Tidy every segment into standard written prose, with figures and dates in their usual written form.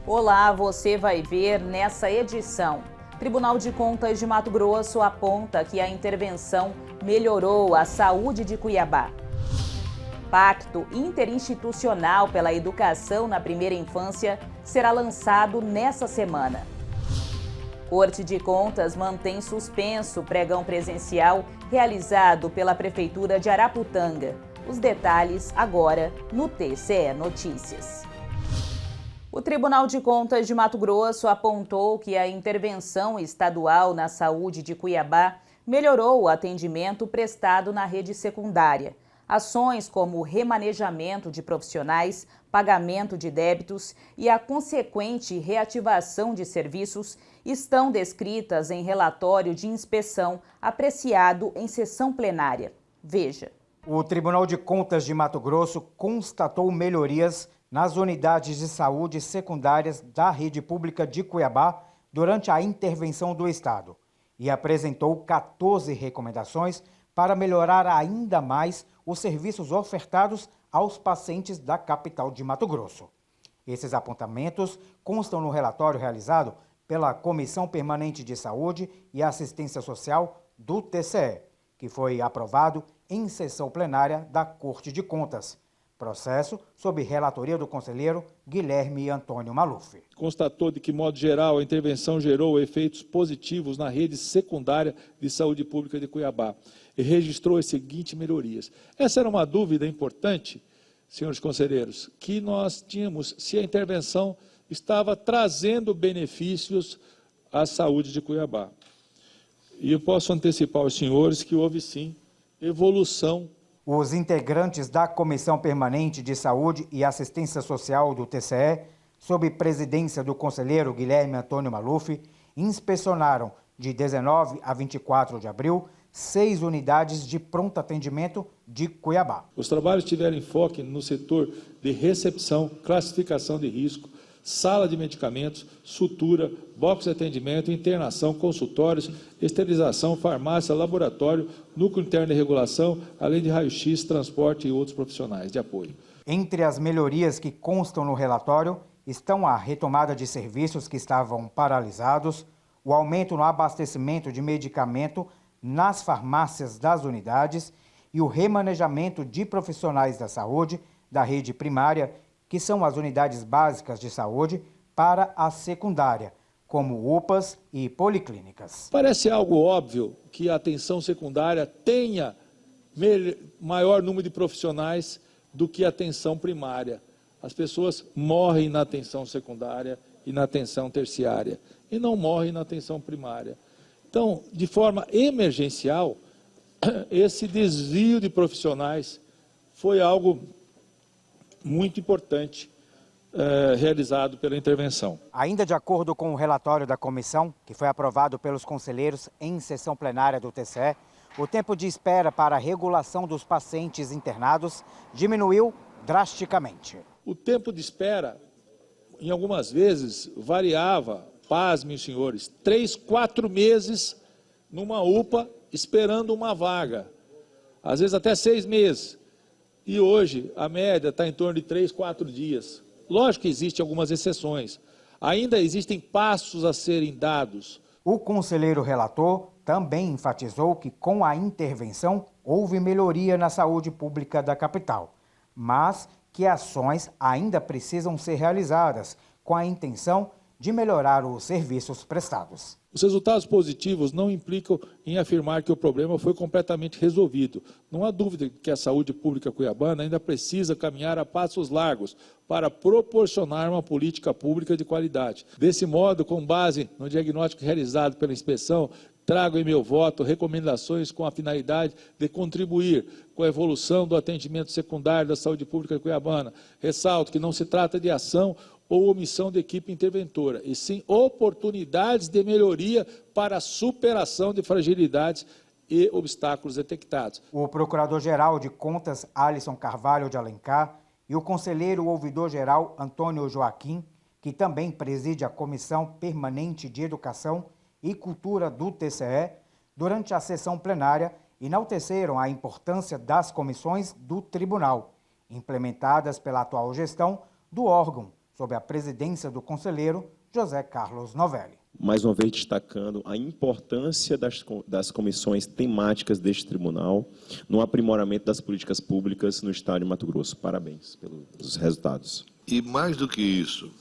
Olá, você vai ver nessa edição. Tribunal de Contas de Mato Grosso aponta que a intervenção melhorou a saúde de Cuiabá. Pacto Interinstitucional pela Educação na Primeira Infância será lançado nesta semana. Corte de Contas mantém suspenso o pregão presencial realizado pela Prefeitura de Araputanga. Os detalhes agora no TCE Notícias. O Tribunal de Contas de Mato Grosso apontou que a intervenção estadual na saúde de Cuiabá melhorou o atendimento prestado na rede secundária. Ações como o remanejamento de profissionais, pagamento de débitos e a consequente reativação de serviços estão descritas em relatório de inspeção apreciado em sessão plenária. Veja. O Tribunal de Contas de Mato Grosso constatou melhorias nas unidades de saúde secundárias da rede pública de Cuiabá durante a intervenção do Estado e apresentou 14 recomendações para melhorar ainda mais os serviços ofertados aos pacientes da capital de Mato Grosso. Esses apontamentos constam no relatório realizado pela Comissão Permanente de Saúde e Assistência Social do TCE, que foi aprovado em sessão plenária da Corte de Contas. Processo sob relatoria do conselheiro Guilherme Antônio Maluf. Constatou de que, modo geral, a intervenção gerou efeitos positivos na rede secundária de saúde pública de Cuiabá e registrou as seguintes melhorias. Essa era uma dúvida importante, senhores conselheiros, que nós tínhamos se a intervenção estava trazendo benefícios à saúde de Cuiabá. E eu posso antecipar aos senhores que houve, sim, evolução. Os integrantes da Comissão Permanente de Saúde e Assistência Social do TCE, sob presidência do conselheiro Guilherme Antônio Maluf, inspecionaram, de 19 a 24 de abril, 6 unidades de pronto atendimento de Cuiabá. Os trabalhos tiveram enfoque no setor de recepção, classificação de risco, sala de medicamentos, sutura, box de atendimento, internação, consultórios, esterilização, farmácia, laboratório, núcleo interno de regulação, além de raio-x, transporte e outros profissionais de apoio. Entre as melhorias que constam no relatório estão a retomada de serviços que estavam paralisados, o aumento no abastecimento de medicamento nas farmácias das unidades e o remanejamento de profissionais da saúde da rede primária, que são as unidades básicas de saúde, para a secundária, como UPAs e policlínicas. Parece algo óbvio que a atenção secundária tenha maior número de profissionais do que a atenção primária. As pessoas morrem na atenção secundária e na atenção terciária, e não morrem na atenção primária. Então, de forma emergencial, esse desvio de profissionais foi algo muito importante realizado pela intervenção. Ainda de acordo com o relatório da comissão, que foi aprovado pelos conselheiros em sessão plenária do TCE, o tempo de espera para a regulação dos pacientes internados diminuiu drasticamente. O tempo de espera, em algumas vezes, variava, pasmem os senhores, 3, 4 meses numa UPA esperando uma vaga, às vezes até 6 meses. E hoje a média está em torno de 3, 4 dias. Lógico que existem algumas exceções. Ainda existem passos a serem dados. O conselheiro relator também enfatizou que com a intervenção houve melhoria na saúde pública da capital, mas que ações ainda precisam ser realizadas com a intenção de melhorar os serviços prestados. Os resultados positivos não implicam em afirmar que o problema foi completamente resolvido. Não há dúvida que a saúde pública cuiabana ainda precisa caminhar a passos largos para proporcionar uma política pública de qualidade. Desse modo, com base no diagnóstico realizado pela inspeção, trago em meu voto recomendações com a finalidade de contribuir com a evolução do atendimento secundário da saúde pública cuiabana. Ressalto que não se trata de ação ou omissão de equipe interventora, e sim oportunidades de melhoria para a superação de fragilidades e obstáculos detectados. O Procurador-Geral de Contas, Alisson Carvalho de Alencar, e o Conselheiro Ouvidor-Geral, Antônio Joaquim, que também preside a Comissão Permanente de Educação e Cultura do TCE, durante a sessão plenária, enalteceram a importância das comissões do Tribunal, implementadas pela atual gestão do órgão, sob a presidência do conselheiro José Carlos Novelli. Mais uma vez destacando a importância das comissões temáticas deste tribunal no aprimoramento das políticas públicas no estado de Mato Grosso. Parabéns pelos resultados. E mais do que isso,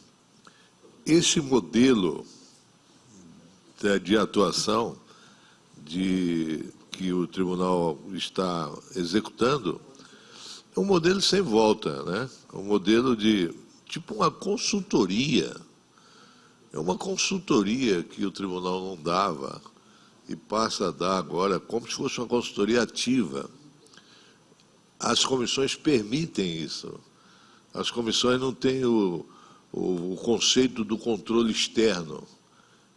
esse modelo de atuação que o tribunal está executando é um modelo sem volta, né? Um modelo de tipo uma consultoria. É uma consultoria que o tribunal não dava e passa a dar agora como se fosse uma consultoria ativa. As comissões permitem isso. As comissões não têm o conceito do controle externo.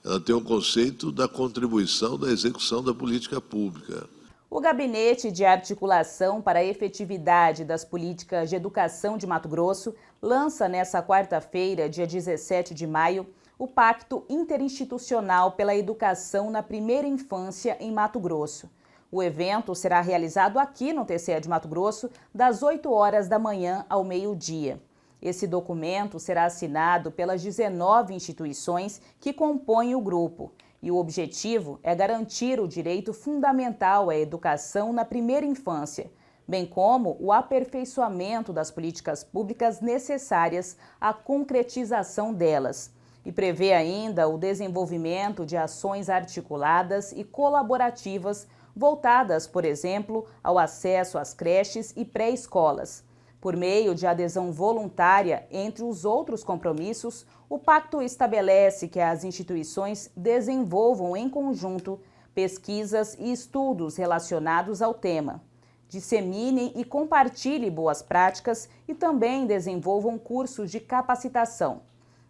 Ela tem o conceito da contribuição da execução da política pública. O Gabinete de Articulação para a Efetividade das Políticas de Educação de Mato Grosso lança nesta quarta-feira, dia 17 de maio, o Pacto Interinstitucional pela Educação na Primeira Infância em Mato Grosso. O evento será realizado aqui no TCE de Mato Grosso, das 8 horas da manhã ao meio-dia. Esse documento será assinado pelas 19 instituições que compõem o grupo. E o objetivo é garantir o direito fundamental à educação na primeira infância, bem como o aperfeiçoamento das políticas públicas necessárias à concretização delas. E prevê ainda o desenvolvimento de ações articuladas e colaborativas voltadas, por exemplo, ao acesso às creches e pré-escolas. Por meio de adesão voluntária, entre os outros compromissos, o pacto estabelece que as instituições desenvolvam em conjunto pesquisas e estudos relacionados ao tema, dissemine e compartilhe boas práticas e também desenvolvam cursos de capacitação.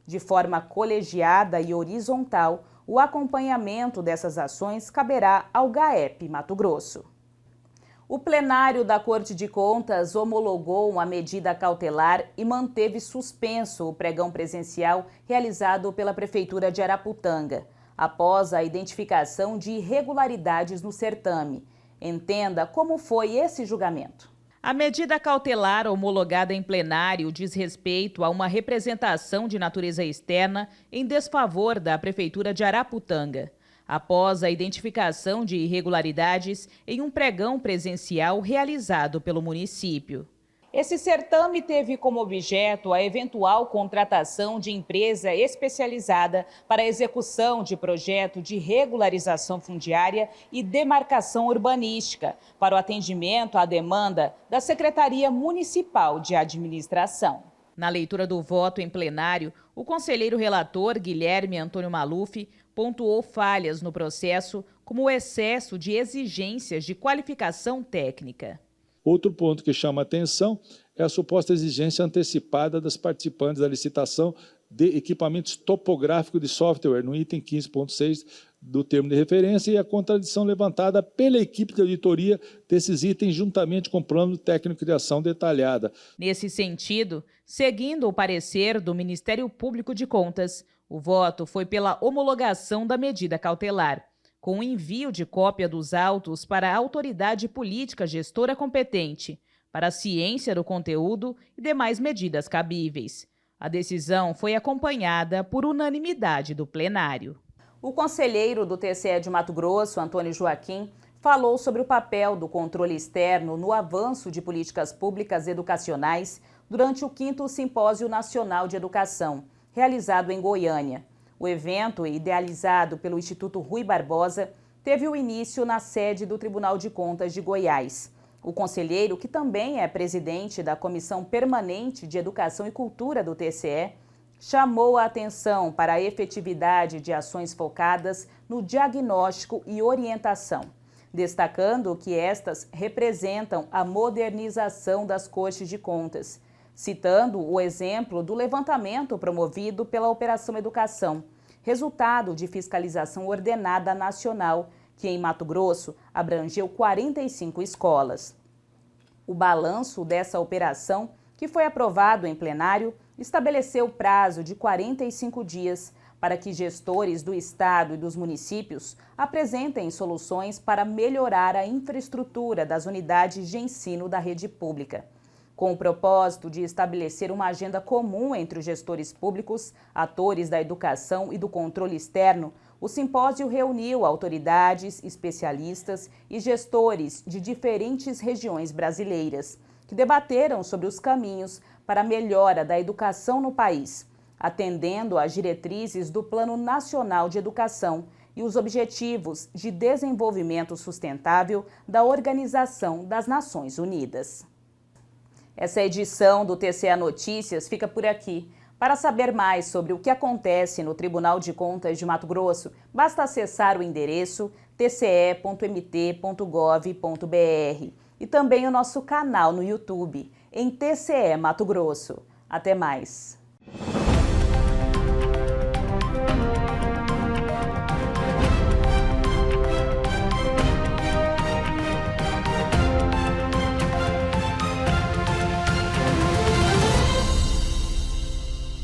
De forma colegiada e horizontal, o acompanhamento dessas ações caberá ao GAEP Mato Grosso. O plenário da Corte de Contas homologou uma medida cautelar e manteve suspenso o pregão presencial realizado pela Prefeitura de Araputanga, após a identificação de irregularidades no certame. Entenda como foi esse julgamento. A medida cautelar homologada em plenário diz respeito a uma representação de natureza externa em desfavor da Prefeitura de Araputanga, após a identificação de irregularidades em um pregão presencial realizado pelo município. Esse certame teve como objeto a eventual contratação de empresa especializada para a execução de projeto de regularização fundiária e demarcação urbanística para o atendimento à demanda da Secretaria Municipal de Administração. Na leitura do voto em plenário, o conselheiro relator Guilherme Antônio Maluf pontuou falhas no processo, como o excesso de exigências de qualificação técnica. Outro ponto que chama a atenção é a suposta exigência antecipada das participantes da licitação de equipamentos topográficos de software, no item 15.6 do termo de referência, e a contradição levantada pela equipe de auditoria desses itens, juntamente com o plano técnico de ação detalhada. Nesse sentido, seguindo o parecer do Ministério Público de Contas, o voto foi pela homologação da medida cautelar, com o envio de cópia dos autos para a autoridade política gestora competente, para a ciência do conteúdo e demais medidas cabíveis. A decisão foi acompanhada por unanimidade do plenário. O conselheiro do TCE de Mato Grosso, Antônio Joaquim, falou sobre o papel do controle externo no avanço de políticas públicas educacionais durante o 5º Simpósio Nacional de Educação, realizado em Goiânia. O evento, idealizado pelo Instituto Rui Barbosa, teve o início na sede do Tribunal de Contas de Goiás. O conselheiro, que também é presidente da Comissão Permanente de Educação e Cultura do TCE, chamou a atenção para a efetividade de ações focadas no diagnóstico e orientação, destacando que estas representam a modernização das Cortes de Contas, citando o exemplo do levantamento promovido pela Operação Educação, resultado de fiscalização ordenada nacional, que em Mato Grosso abrangeu 45 escolas. O balanço dessa operação, que foi aprovado em plenário, estabeleceu prazo de 45 dias para que gestores do Estado e dos municípios apresentem soluções para melhorar a infraestrutura das unidades de ensino da rede pública. Com o propósito de estabelecer uma agenda comum entre os gestores públicos, atores da educação e do controle externo, o simpósio reuniu autoridades, especialistas e gestores de diferentes regiões brasileiras, que debateram sobre os caminhos para a melhora da educação no país, atendendo às diretrizes do Plano Nacional de Educação e os Objetivos de Desenvolvimento Sustentável da Organização das Nações Unidas. Essa edição do TCE Notícias fica por aqui. Para saber mais sobre o que acontece no Tribunal de Contas de Mato Grosso, basta acessar o endereço tce.mt.gov.br e também o nosso canal no YouTube, em TCE Mato Grosso. Até mais!